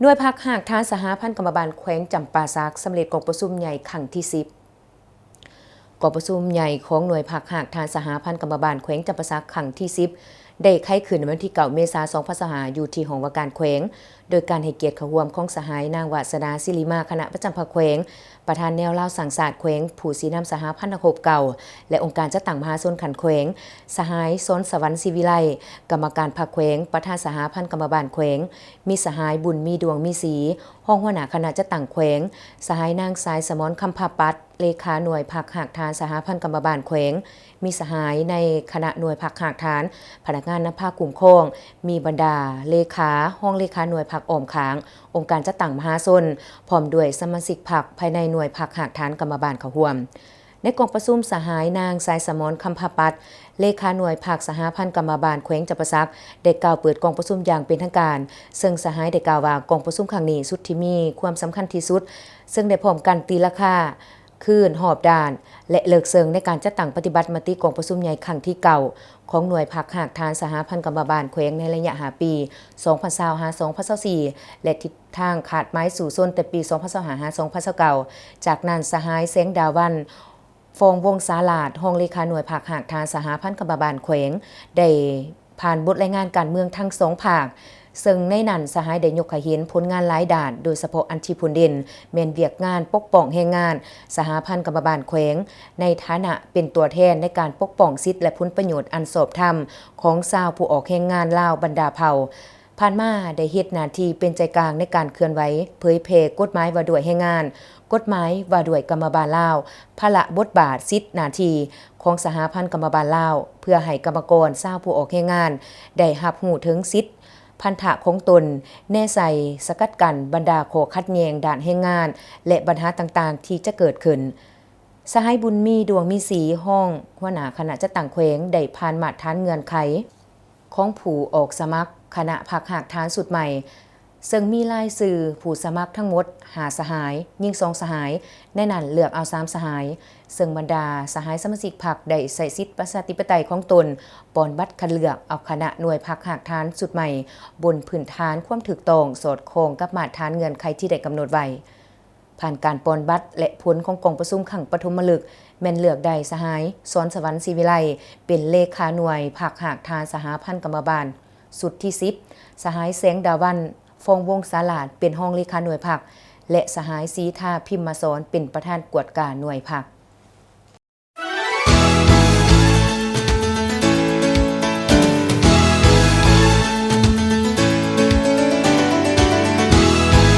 หน่วยพักหากทานสหพันธ์กรรมบาลแขวงจำปาสักสำเร็จกองประชุมใหญ่ครั้งที่10กองประชุมใหญ่ของหน่วยพักหากทานสหพันธ์กรรมบาลแขวงจำปาสักครั้งที่10ได้ไข้ขึ้นในวันที่9 เมษายน 2565อยู่ที่ห้องว่าการแขวงโดยการให้เกียรติเข้าร่วมของสหายนางวาสนาศิริมาคณะประจำภาคแขวงประธานแนวเล่าสังสาสตร์แขวงผู้สีนำสหพันธคบเก่าและองค์การจัดตั้งมหาชนขันแขวงสหายสนสวรรค์ศิวิไลกรรมการภาคแขวงประธานสหพันธ์กรรมบาลแขวงมีสหายบุญมีดวงมีสีห้องหัวหน้าคณะจัดตั้งแขวงสหายนางสายสมรคำภาปัดเลขาหน่วยพักหากทานสหพันธ์กรรมบาลแขวงมีสหายในคณะหน่วยพักหากทานพนักงานนภาคกลุ่มโค้งมีบรรดาเลขาห้องเลขาหน่วยพักอ้อมค้างองค์การจัดตั้งมหาชนพร้อมด้วยสมาชิกพรรคภายในหน่วยพักหากทานกรรมบาลเข้าร่วมในกองประชุมสหายนางสายสมรคำภาปัดเลขาหน่วยพักสหพันธ์กรรมบาลแขวงจำปาสักได้กล่าวเปิดกองประชุมอย่างเป็นทางการซึ่งสหายได้กล่าวว่ากองประชุมครั้งนี้สุดที่มีความสำคัญที่สุดซึ่งได้พร้อมกันตีราคาคืนหอบด่านและเลิกเซิงในการจัดตั้งปฏิบัติมติกองประชุมใหญ่ครั้งที่เก่าของหน่วยพักหากทานสหพันธ์กรรมบาลแขวงในระยะ5 ปี 2025-2024 และทิศทางขาดไม้สู่ส้นแต่ปี 2025-2029 จากนั้นสหายเสียงดาวันฟองวงศาลาดห้องเลขาหน่วยพักหากทานสหพันธ์กรรมบาลแขวงได้ผ่านบทรายงานการเมืองทั้ง2 ภาคซึ่งในนั้นสหายได้ยกให้เห็นผลงานหลายด่านโดยเฉพาะอันที่ผลเด่นแม่นเวียกงานปกป้องแรงงานสหพันธ์กรรมบาลแขวงในฐานะเป็นตัวแทนในการปกป้องสิทธิและผลประโยชน์อันชอบธรรมของชาวผู้ออกแรงงานลาวบรรดาเผ่าผ่านมาได้เฮ็ดหน้าที่เป็นใจกลางในการเคลื่อนไหวเผยแพร่กฎหมายว่าด้วยแรงงานกฎหมายว่าด้วยกรรมบาลลาวภาระบทบาทสิทธิหน้าที่ของสหพันธ์กรรมบาลลาวเพื่อให้กรรมกรชาวผู้ออกแรงงานได้รับรู้ถึงสิทธิพันธะของตนแน่ใส่สกัดกันบรรดาโคขัดแย้งด้านแรงงานและปัญหาต่างๆที่จะเกิดขึ้นสหายบุญมีดวงมีสีห้องหัวหน้าคณะจัดตั้งแขวงได้ผ่านมาตรฐานเงื่อนไขของผู้ออกสมัครคณะพักหากฐานสุดใหม่ซึ่งมีรายชื่อผู้สมัครทั้งหมด5 สหายยิ่ง2 สหายในนั้นเลือกเอา3 สหายซึ่งบรรดาสหายสมาชิกพรรคได้ใช้สิทธิประชาธิปไตยของตนปอนบัตรคัดเลือกเอาคณะหน่วยพักหากฐานสุดใหม่บนพื้นฐานความถูกต้องสอดคล้องกับมาตรฐานเงื่อนไขที่ได้กำหนดไว้ผ่านการปอนบัตรและผลของกองประชุมครั้งปฐมฤกษ์แม่นเลือกได้สหายสอนสวรรค์ศิวิไลเป็นเลขาหน่วยพักหากฐานสหพันธ์กรรมบาลสุดที่10สหายแสงดาวันฟองวงศาลาดเป็นห้องเลขาหน่วยพักและสหายสีทาพิมมาสอนเป็นประธานกวดการหน่วยพัก